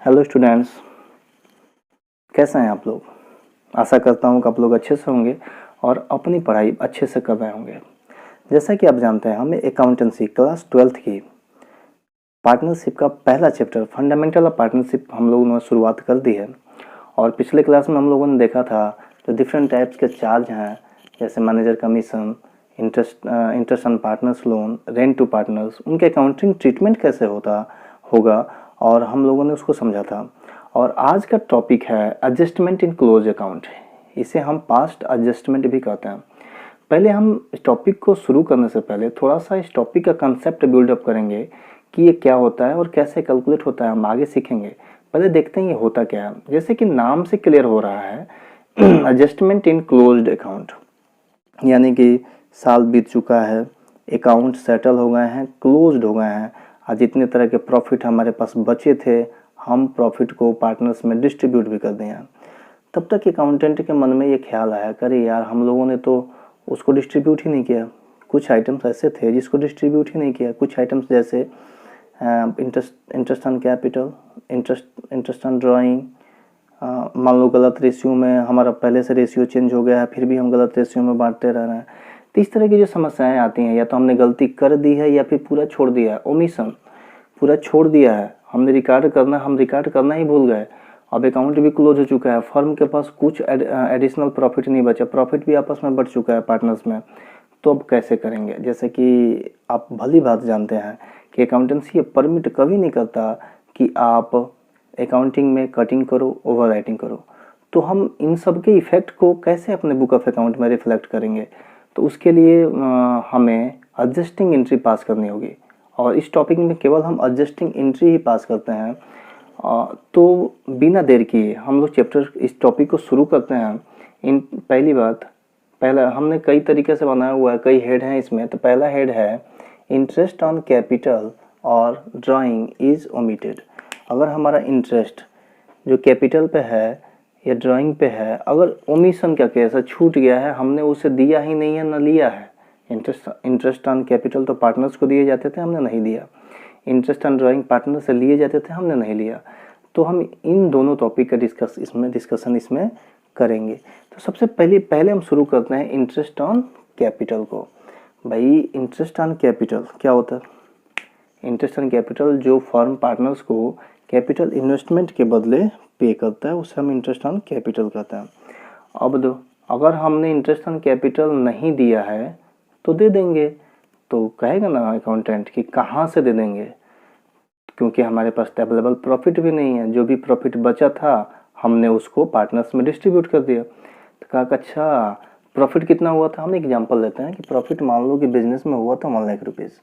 Hello students, कैसे हैं आप लोग। आशा करता हूं कि आप लोग अच्छे से होंगे और अपनी पढ़ाई अच्छे से कर रहे होंगे। जैसा कि आप जानते हैं, हमें अकाउंटेंसी क्लास 12th की पार्टनरशिप का पहला चैप्टर फंडामेंटल ऑफ पार्टनरशिप हम लोगों ने शुरुआत कर दी है। और पिछले क्लास में हम लोगों ने देखा था जो डिफरेंट टाइप्स के चार्ज हैं, जैसे manager commission, interest on partners loan, rent to partners, उनके अकाउंटिंग ट्रीटमेंट कैसे होगा और हम लोगों ने उसको समझा था। और आज का टॉपिक है एडजस्टमेंट इन क्लोज अकाउंट। इसे हम पास्ट एडजस्टमेंट भी कहते हैं। पहले हम इस टॉपिक को शुरू करने से पहले थोड़ा सा इस टॉपिक का कंसेप्ट बिल्डअप करेंगे कि ये क्या होता है और कैसे कैलकुलेट होता है, हम आगे सीखेंगे। पहले देखते हैं ये होता क्या है। जैसे कि नाम से क्लियर हो रहा है, एडजस्टमेंट इन क्लोज्ड अकाउंट, यानी कि साल बीत चुका है, अकाउंट सेटल हो गए हैं, क्लोज्ड हो गए हैं, और जितने तरह के प्रॉफिट हमारे पास बचे थे हम प्रॉफिट को पार्टनर्स में डिस्ट्रीब्यूट भी कर दें। तब तक अकाउंटेंट के मन में ये ख्याल आया, करे यार हम लोगों ने तो उसको डिस्ट्रीब्यूट ही नहीं किया। कुछ आइटम्स ऐसे थे जिसको डिस्ट्रीब्यूट ही नहीं किया। कुछ आइटम्स जैसे interest on capital, interest on drawing, मान लो गलत रेशियो में हमारा पहले से रेशियो चेंज हो गया है, फिर भी हम गलत रेशियो में बांटते रह रहे हैं। तो इस तरह की जो समस्याएं आती हैं, या तो हमने गलती कर दी है या फिर पूरा छोड़ दिया है, ओमिशन, पूरा छोड़ दिया है। हम रिकॉर्ड करना ही भूल गए। अब अकाउंट भी क्लोज हो चुका है, फर्म के पास कुछ एडिशनल प्रॉफिट नहीं बचा, प्रॉफिट भी आपस में बढ़ चुका है पार्टनर्स में। तो अब कैसे करेंगे। जैसे कि आप भली बात जानते हैं कि अकाउंटेंसी ये परमिट कभी नहीं करता कि आप अकाउंटिंग में कटिंग करो, ओवर राइटिंग करो। तो हम इन सब के इफेक्ट को कैसे अपने बुक ऑफ अकाउंट में रिफ्लेक्ट करेंगे। तो उसके लिए हमें एडजस्टिंग एंट्री पास करनी होगी, और इस टॉपिक में केवल हम एडजस्टिंग एंट्री ही पास करते हैं। तो बिना देर किए हम लोग चैप्टर इस टॉपिक को शुरू करते हैं। पहला हमने कई तरीके से बनाया हुआ है, कई हेड हैं इसमें। तो पहला हेड है इंटरेस्ट ऑन कैपिटल और ड्राइंग इज ओमिटेड। अगर हमारा इंटरेस्ट जो कैपिटल पे है या ड्राइंग पे है, अगर ओमिशन का केस है, छूट गया है, हमने उसे दिया ही नहीं है, न लिया है। इंटरेस्ट ऑन कैपिटल तो पार्टनर्स को दिए जाते थे, हमने नहीं दिया। इंटरेस्ट ऑन ड्राइंग पार्टनर से लिए जाते थे, हमने नहीं लिया। तो हम इन दोनों टॉपिक का डिस्कशन इसमें करेंगे। तो सबसे पहले हम शुरू करते हैं इंटरेस्ट ऑन कैपिटल को। भाई इंटरेस्ट ऑन कैपिटल क्या होता है। इंटरेस्ट ऑन कैपिटल जो फर्म पार्टनर्स को कैपिटल इन्वेस्टमेंट के बदले पे करता है, उसे हम इंटरेस्ट ऑन कैपिटल कहते हैं। अब अगर हमने इंटरेस्ट ऑन कैपिटल नहीं दिया है तो दे देंगे। तो कहेगा ना अकाउंटेंट कि कहाँ से दे देंगे, क्योंकि हमारे पास अवेलेबल प्रॉफिट भी नहीं है। जो भी प्रॉफिट बचा था हमने उसको पार्टनर्स में डिस्ट्रीब्यूट कर दिया। तो कहा अच्छा प्रॉफिट कितना हुआ था। हम एग्जांपल लेते हैं कि प्रॉफिट मान लो कि बिजनेस में हुआ था 1 लाख रुपीज़।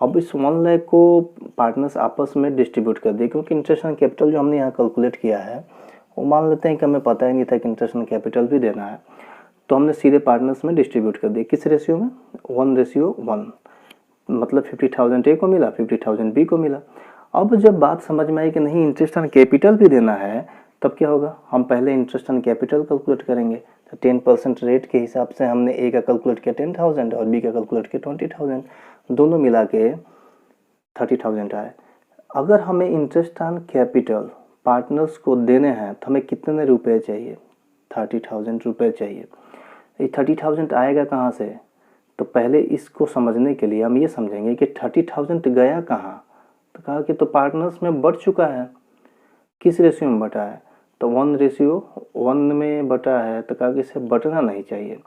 अब इस 1 लाख को पार्टनर्स आपस में डिस्ट्रीब्यूट कर दिए, क्योंकि इंटरेस्ट ऑन कैपिटल जो हमने यहाँ कैलकुलेट किया है वो मान लेते हैं कि हमें पता ही नहीं था कि इंटरेस्ट ऑन कैपिटल भी देना है। तो हमने सीधे पार्टनर्स में डिस्ट्रीब्यूट कर दिया। किस रेशियो में, 1:1। मतलब 50,000 ए को मिला, 50,000 बी को मिला। अब जब बात समझ में आई कि नहीं इंटरेस्ट ऑन कैपिटल भी देना है, तब क्या होगा, हम पहले इंटरेस्ट ऑन कैपिटल कैलकुलेट करेंगे। तो 10% रेट के हिसाब से हमने ए का कैलकुलेट किया 10,000 और बी का कैलकुलेट किया 20,000, दोनों मिला के 30,000 आए। अगर हमें इंटरेस्ट ऑन कैपिटल पार्टनर्स को देने हैं तो हमें कितने रुपए चाहिए, 30,000 रुपये चाहिए। ये 30,000 आएगा कहाँ से। तो पहले इसको समझने के लिए हम ये समझेंगे कि 30,000 गया कहाँ। तो कहा कि तो पार्टनर्स में बढ़ चुका है। किस रेशियो में बटा है, तो 1:1 में बटा है। तो कहा कि इसे बटना नहीं चाहिए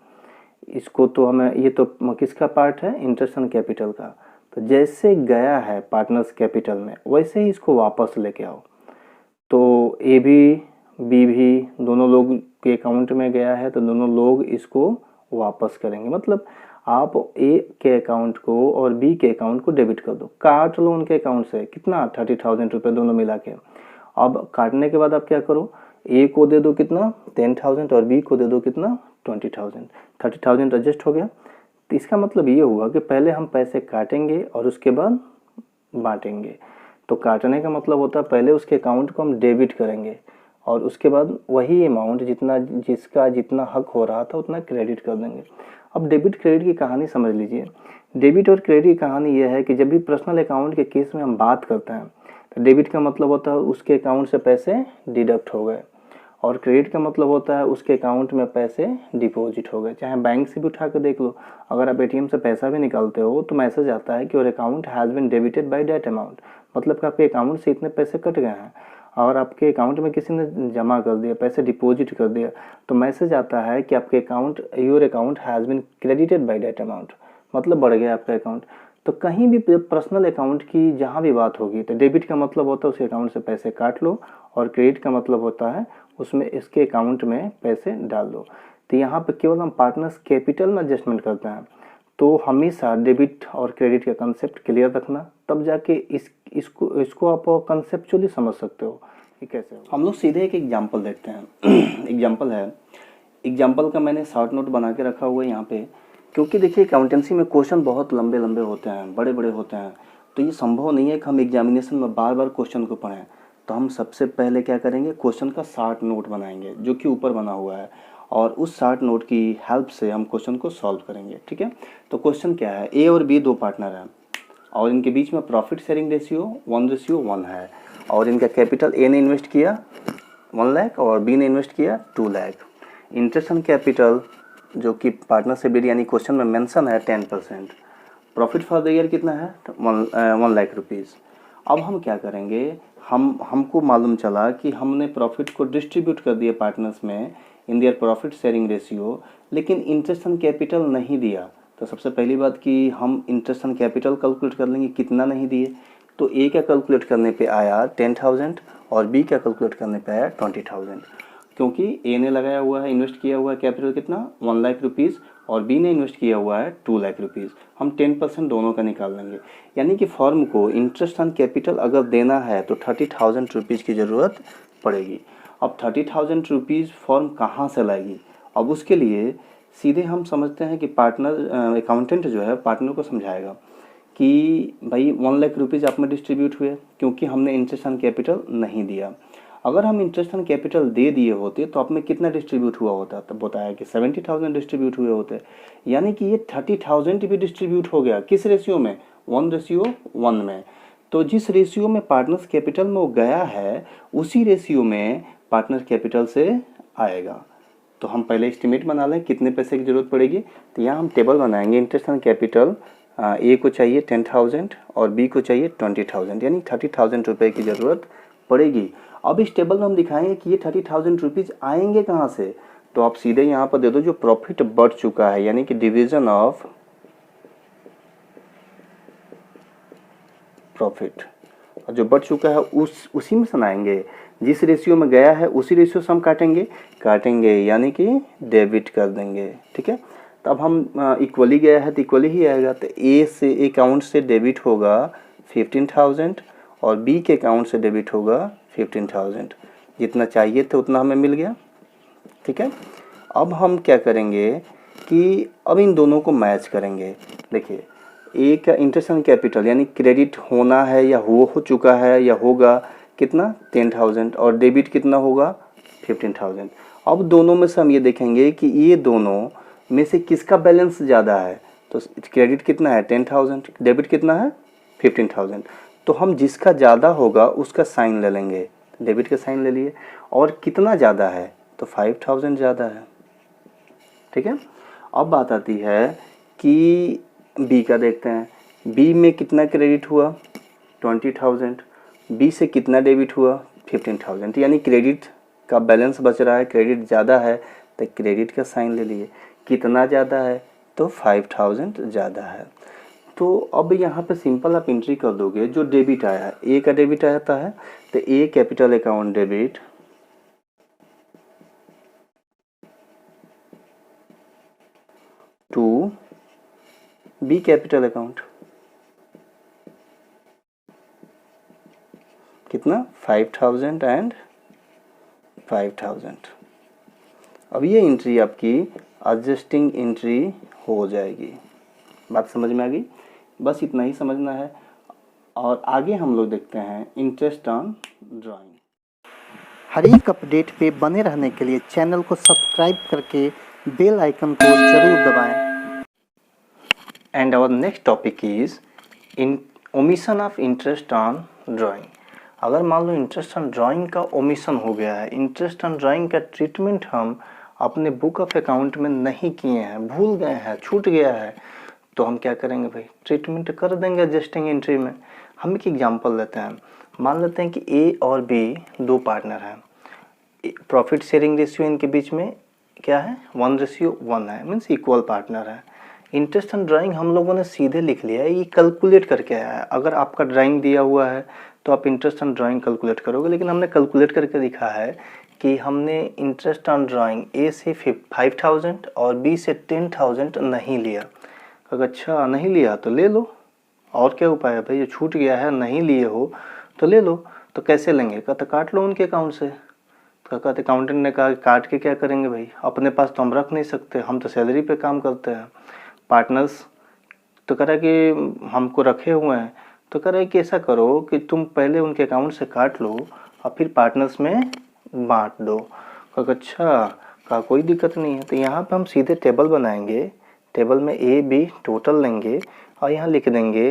इसको। तो हमें ये तो किसका पार्ट है, इंटरेस्ट ऑन कैपिटल का। तो जैसे गया है पार्टनर्स कैपिटल में, वैसे ही इसको वापस लेके आओ। तो ए भी बी भी दोनों लोग के अकाउंट में गया है, तो दोनों लोग इसको वापस करेंगे। मतलब आप ए के अकाउंट को और बी के अकाउंट को डेबिट कर दो, काट लो उनके अकाउंट से। कितना, 30,000 रुपये दोनों मिला के। अब काटने के बाद आप क्या करो, ए को दे दो कितना, 10,000 और बी को दे दो कितना, 20,000। 30,000 एडजस्ट हो गया। तो इसका मतलब ये हुआ कि पहले हम पैसे काटेंगे और उसके बाद बांटेंगे। तो काटने का मतलब होता है पहले उसके अकाउंट को हम डेबिट करेंगे और उसके बाद वही अमाउंट जिसका जितना हक हो रहा था उतना क्रेडिट कर देंगे। अब डेबिट क्रेडिट की कहानी समझ लीजिए। डेबिट और क्रेडिट की कहानी यह है कि जब भी पर्सनल अकाउंट के केस में हम बात करते हैं तो डेबिट का मतलब होता है उसके अकाउंट से पैसे डिडक्ट हो गए, और क्रेडिट का मतलब होता है उसके अकाउंट में पैसे डिपॉजिट हो गए। चाहे बैंक से भी उठा कर देख लो, अगर आप एटीएम से पैसा भी निकालते हो तो मैसेज आता है कि your account has been debited by that amount, मतलब कि आपके अकाउंट से इतने पैसे कट गए हैं। और आपके अकाउंट में किसी ने जमा कर दिया, पैसे डिपॉजिट कर दिया, तो मैसेज आता है कि आपके account, your account has been credited by that amount, मतलब बढ़ गया आपका अकाउंट। तो कहीं भी पर्सनल अकाउंट की जहाँ भी बात होगी तो डेबिट का मतलब होता है उसके अकाउंट से पैसे काट लो, और क्रेडिट का मतलब होता है उसमें इसके अकाउंट में पैसे डाल दो। तो यहाँ पे केवल हम पार्टनर्स कैपिटल में एडजस्टमेंट करते हैं, तो हमेशा डेबिट और क्रेडिट का कंसेप्ट क्लियर रखना, तब जाके इसको आप कंसेप्चुअली समझ सकते हो कि कैसे हो। हम लोग सीधे एक एग्जांपल देखते हैं। एग्जांपल है, एग्जांपल का मैंने शॉर्ट नोट बना के रखा हुआ है यहाँ पे, क्योंकि देखिए अकाउंटेंसी में क्वेश्चन बहुत लंबे लंबे होते हैं, बड़े बड़े होते हैं, तो ये संभव नहीं है कि हम एग्जामिनेशन में बार बार क्वेश्चन को पढ़ें। तो हम सबसे पहले क्या करेंगे, क्वेश्चन का शॉर्ट नोट बनाएंगे जो कि ऊपर बना हुआ है, और उस शॉर्ट नोट की हेल्प से हम क्वेश्चन को सॉल्व करेंगे। ठीक है, तो क्वेश्चन क्या है, ए और बी दो पार्टनर हैं और इनके बीच में प्रॉफिट शेयरिंग रेशियो 1:1 है, और इनका कैपिटल ए ने इन्वेस्ट किया 1 लाख और बी ने इन्वेस्ट किया 2 लाख। इंटरेस्ट ऑन कैपिटल जो कि पार्टनरशिप डीड यानी क्वेश्चन में मेंशन है 10%। प्रॉफिट फॉर द ईयर कितना है, तो 1 लाख रुपीज़। अब हम क्या करेंगे, हमको मालूम चला कि हमने प्रॉफिट को डिस्ट्रीब्यूट कर दिया पार्टनर्स में इन दियर प्रॉफिट शेयरिंग रेशियो, लेकिन इंटरेस्ट ऑन कैपिटल नहीं दिया। तो सबसे पहली बात कि हम इंटरेस्ट ऑन कैपिटल कैलकुलेट कर लेंगे, कितना नहीं दिए। तो ए का कैलकुलेट करने पे आया 10,000 और बी का कैलकुलेट करने पे आया 20,000, क्योंकि ए ने लगाया हुआ है, इन्वेस्ट किया हुआ है कैपिटल कितना 1 लाख रुपीज़, और बी ने इन्वेस्ट किया हुआ है 2 लाख रुपीज़। हम 10% दोनों का निकाल लेंगे, यानी कि फर्म को इंटरेस्ट ऑन कैपिटल अगर देना है तो 30,000 रुपीज़ की ज़रूरत पड़ेगी। अब 30,000 रुपीज़ फर्म कहाँ से लाएगी, अब उसके लिए सीधे हम समझते हैं कि पार्टनर अकाउंटेंट जो है पार्टनर को समझाएगा कि भाई 1 लाख रुपीज़ आप में डिस्ट्रीब्यूट हुए, क्योंकि हमने इंटरेस्ट ऑन कैपिटल नहीं दिया। अगर हम इंटरेस्ट ऑन कैपिटल दे दिए होते तो आप में कितना डिस्ट्रीब्यूट हुआ होता, तब बताया कि 70,000 डिस्ट्रीब्यूट हुए होते, यानी कि ये 30,000 भी डिस्ट्रीब्यूट हो गया। किस रेशियो में, 1:1 में। तो जिस रेशियो में पार्टनर्स कैपिटल में वो गया है उसी रेशियो में पार्टनर कैपिटल से आएगा। तो हम पहले एस्टिमेट बना लें कितने पैसे की ज़रूरत पड़ेगी। तो यहाँ हम टेबल बनाएंगे, इंटरेस्ट ऑन कैपिटल ए को चाहिए 10,000 और बी को चाहिए 20,000, यानी 30,000 रुपये की ज़रूरत पड़ेगी। अब इस टेबल में हम दिखाएंगे कि ये 30,000 रुपीज़ आएंगे कहाँ से। तो आप सीधे यहाँ पर दे दो जो प्रॉफिट बढ़ चुका है, यानी कि डिवीजन ऑफ प्रॉफिट, और जो बढ़ चुका है उसी में सुनाएंगे। जिस रेशियो में गया है उसी रेशियो से हम काटेंगे यानी कि डेबिट कर देंगे। ठीक है, तो अब हम इक्वली गया है तो इक्वली ही आएगा। तो ए से अकाउंट से डेबिट होगा 15,000 और बी के अकाउंट से डेबिट होगा 15,000। जितना चाहिए था उतना हमें मिल गया। ठीक है, अब हम क्या करेंगे कि अब इन दोनों को मैच करेंगे। देखिए ए का इंटरेस्ट ऑन कैपिटल यानी क्रेडिट होना है या हो चुका है या होगा कितना 10,000, और डेबिट कितना होगा 15,000। अब दोनों में से हम ये देखेंगे कि ये दोनों में से किसका बैलेंस ज़्यादा है। तो क्रेडिट कितना है 10,000, डेबिट कितना है 15,000। तो हम जिसका ज़्यादा होगा उसका साइन ले लेंगे, डेबिट का साइन ले लिए। और कितना ज़्यादा है तो 5,000 ज़्यादा है। ठीक है, अब बात आती है कि बी का देखते हैं। बी में कितना क्रेडिट हुआ 20,000, बी से कितना डेबिट हुआ 15,000, यानी क्रेडिट का बैलेंस बच रहा है, क्रेडिट ज़्यादा है तो क्रेडिट का साइन ले लिए। कितना ज़्यादा है तो 5,000 ज़्यादा है। तो अब यहाँ पे सिंपल आप एंट्री कर दोगे जो डेबिट आया है, ए का डेबिट आता है तो A capital account debit to B capital account, कितना 5,000 एंड 5,000। अब ये एंट्री आपकी एडजस्टिंग एंट्री हो जाएगी। बात समझ में आ गई, बस इतना ही समझना है। और आगे हम लोग देखते हैं इंटरेस्ट ऑन ड्राइंग। हर एक अपडेट पे बने रहने के लिए चैनल को सब्सक्राइब करके बेल आइकन को जरूर दबाएं। And our next topic is in omission of interest on drawing. अगर मान लो इंटरेस्ट ऑन ड्राइंग का ओमिशन हो गया है, इंटरेस्ट ऑन ड्राइंग का ट्रीटमेंट हम अपने बुक ऑफ अकाउंट में नहीं किए हैं, भूल गए हैं, छूट गया है, तो हम क्या करेंगे भाई, ट्रीटमेंट कर देंगे एडजस्टिंग एंट्री में। हम एक एग्जांपल लेते हैं, मान लेते हैं कि ए और बी दो पार्टनर हैं, प्रॉफिट शेयरिंग रेशियो इनके बीच में क्या है, 1:1 है, मीन्स इक्वल पार्टनर है। इंटरेस्ट ऑन ड्राइंग हम लोगों ने सीधे लिख लिया है, ये कैलकुलेट करके आया है। अगर आपका ड्राइंग दिया हुआ है तो आप इंटरेस्ट ऑन ड्राइंग कैलकुलेट करोगे, लेकिन हमने कैलकुलेट करके लिखा है कि हमने इंटरेस्ट ऑन ड्राइंग ए से 5000 और बी से 10,000 नहीं लिया। अगर अच्छा नहीं लिया तो ले लो, और क्या उपाय है भाई, जो छूट गया है नहीं लिए हो तो ले लो। तो कैसे लेंगे, कहते काट लो उनके अकाउंट से। तो कहते अकाउंटेंट ने कहा काट के क्या करेंगे भाई, अपने पास तो हम रख नहीं सकते, हम तो सैलरी पे काम करते हैं, पार्टनर्स तो कह रहा है कि हमको रखे हुए हैं, तो कह रहा है कि ऐसा करो कि तुम पहले उनके अकाउंट से काट लो और फिर पार्टनर्स में बांट दो। कहा अच्छा, कहा कोई दिक्कत नहीं है। तो यहाँ पे हम सीधे टेबल बनाएंगे, टेबल में ए बी टोटल लेंगे और यहाँ लिख देंगे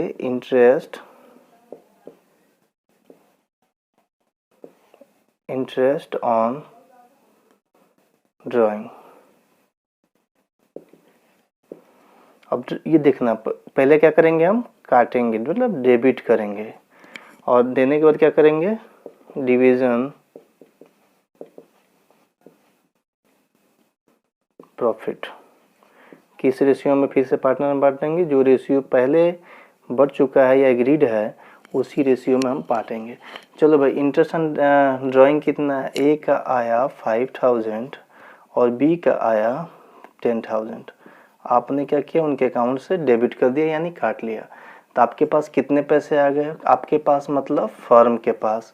इंटरेस्ट ऑन ड्राइंग। अब ये देखना, पहले क्या करेंगे, हम काटेंगे मतलब डेबिट करेंगे, और देने के बाद क्या करेंगे, डिवीजन प्रॉफिट। किस रेशियो में फिर से पार्टनर में बांट देंगे, जो रेशियो पहले बढ़ चुका है या एग्रीड है उसी रेशियो में हम बांटेंगे। चलो भाई, इंटरेस्ट ऑन ड्राइंग कितना है, ए का आया 5000 और बी का आया 10,000। आपने क्या किया, उनके अकाउंट से डेबिट कर दिया यानी काट लिया। तो आपके पास कितने पैसे आ गए, आपके पास मतलब फर्म के पास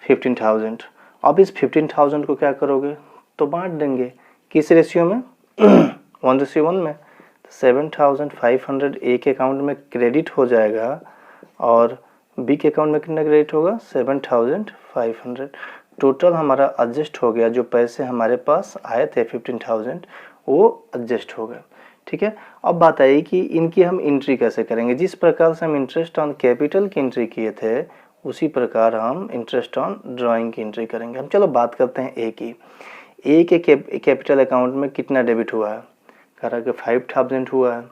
15,000। अब इस 15,000 को क्या करोगे, तो बांट देंगे, किस रेशियो में 1:1 में। 7,500 ए के अकाउंट में क्रेडिट हो जाएगा और बी के अकाउंट में कितना क्रेडिट होगा, 7,500। टोटल हमारा एडजस्ट हो गया, जो पैसे हमारे पास आए थे 15,000 वो एडजस्ट हो गए। ठीक है, अब बात आई कि इनकी हम एंट्री कैसे करेंगे। जिस प्रकार से हम इंटरेस्ट ऑन कैपिटल की एंट्री किए थे उसी प्रकार हम इंटरेस्ट ऑन ड्राइंग की एंट्री करेंगे। हम चलो बात करते हैं ए की। ए के कैपिटल अकाउंट में कितना डेबिट हुआ है, कह रहा है कि 5,000 हुआ है,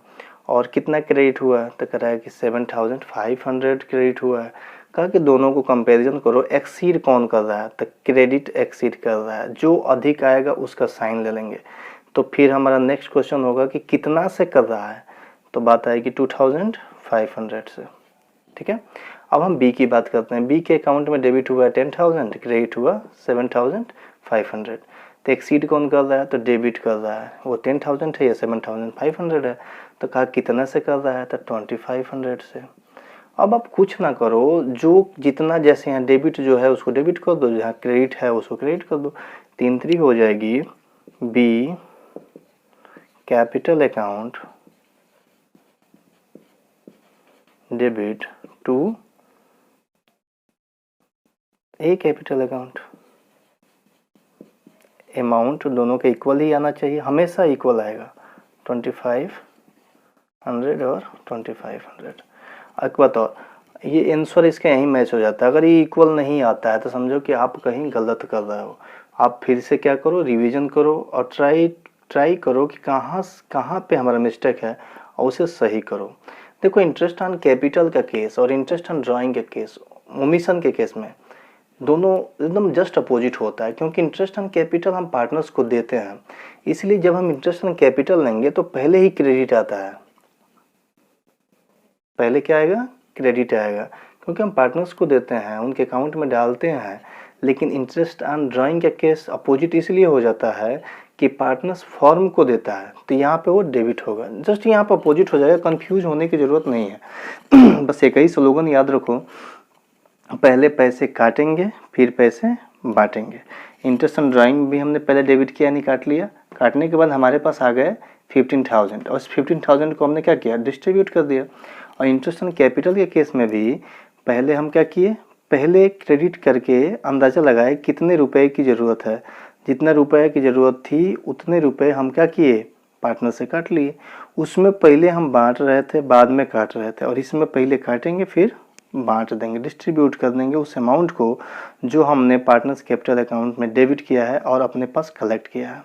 और कितना क्रेडिट हुआ है, तो कह रहा है कि 7,500 क्रेडिट हुआ है। कहा कि दोनों को कंपैरिजन करो, एक्सीड कौन कर रहा है, तो क्रेडिट एक्सीड कर रहा है, जो अधिक आएगा उसका साइन ले लेंगे। तो फिर हमारा नेक्स्ट क्वेश्चन होगा कि कितना से कर रहा है, तो बात आएगी 2,500 से। ठीक है, अब हम बी की बात करते हैं। बी के अकाउंट में डेबिट हुआ है 10,000, क्रेडिट हुआ 7,500। तो एक्सीड कौन कर रहा है, तो डेबिट कर रहा है, वो 10,000 है या 7,500 है। तो कहा कितना से कर रहा है, तो 2,500 से। अब आप कुछ ना करो, जो जितना जैसे यहाँ डेबिट जो है उसको डेबिट कर दो, जहाँ क्रेडिट है उसको क्रेडिट कर दो। 3 हो जाएगी B capital account debit to A capital account. Amount दोनों के इक्वल ही आना चाहिए, हमेशा इक्वल आएगा, 2,500 और 2,500। एक बात और, ये आंसर इसका यहीं मैच हो जाता है। अगर ये इक्वल नहीं आता है तो समझो कि आप कहीं गलत कर रहे हो। आप फिर से क्या करो, रिवीजन करो और ट्राई करो कि कहाँ पे हमारा मिस्टेक है और उसे सही करो। देखो, इंटरेस्ट ऑन कैपिटल का केस और इंटरेस्ट ऑन ड्राइंग के केस, ओमिशन के केस में दोनों एकदम जस्ट अपोजिट होता है, क्योंकि इंटरेस्ट ऑन कैपिटल हम पार्टनर्स को देते हैं, इसलिए जब हम इंटरेस्ट ऑन कैपिटल लेंगे तो पहले ही क्रेडिट आता है। पहले क्या आएगा, क्रेडिट आएगा, क्योंकि हम पार्टनर्स को देते हैं, उनके अकाउंट में डालते हैं। लेकिन इंटरेस्ट ऑन ड्राइंग का केस अपोजिट इसलिए हो जाता है कि पार्टनर्स फॉर्म को देता है, तो यहाँ पे वो डेबिट होगा। जस्ट यहाँ पे अपोजिट हो जाएगा, कंफ्यूज होने की ज़रूरत नहीं है। बस एक ही स्लोगन याद रखो, पहले पैसे काटेंगे फिर पैसे बांटेंगे। इंटरेस्ट ऑन ड्राइंग भी हमने पहले डेबिट किया, नहीं काट लिया, काटने के बाद हमारे पास आ गए 15,000 और इस 15,000 को हमने क्या किया, डिस्ट्रीब्यूट कर दिया। और इंटरेस्ट ऑन कैपिटल के केस में भी पहले हम क्या किए, पहले क्रेडिट करके अंदाज़ा लगाए कितने रुपए की ज़रूरत है, जितना रुपए की ज़रूरत थी उतने रुपए हम क्या किए, पार्टनर से काट लिए। उसमें पहले हम बांट रहे थे, बाद में काट रहे थे, और इसमें पहले काटेंगे फिर बांट देंगे, डिस्ट्रीब्यूट कर देंगे उस अमाउंट को जो हमने पार्टनर्स कैपिटल अकाउंट में डेबिट किया है और अपने पास कलेक्ट किया है।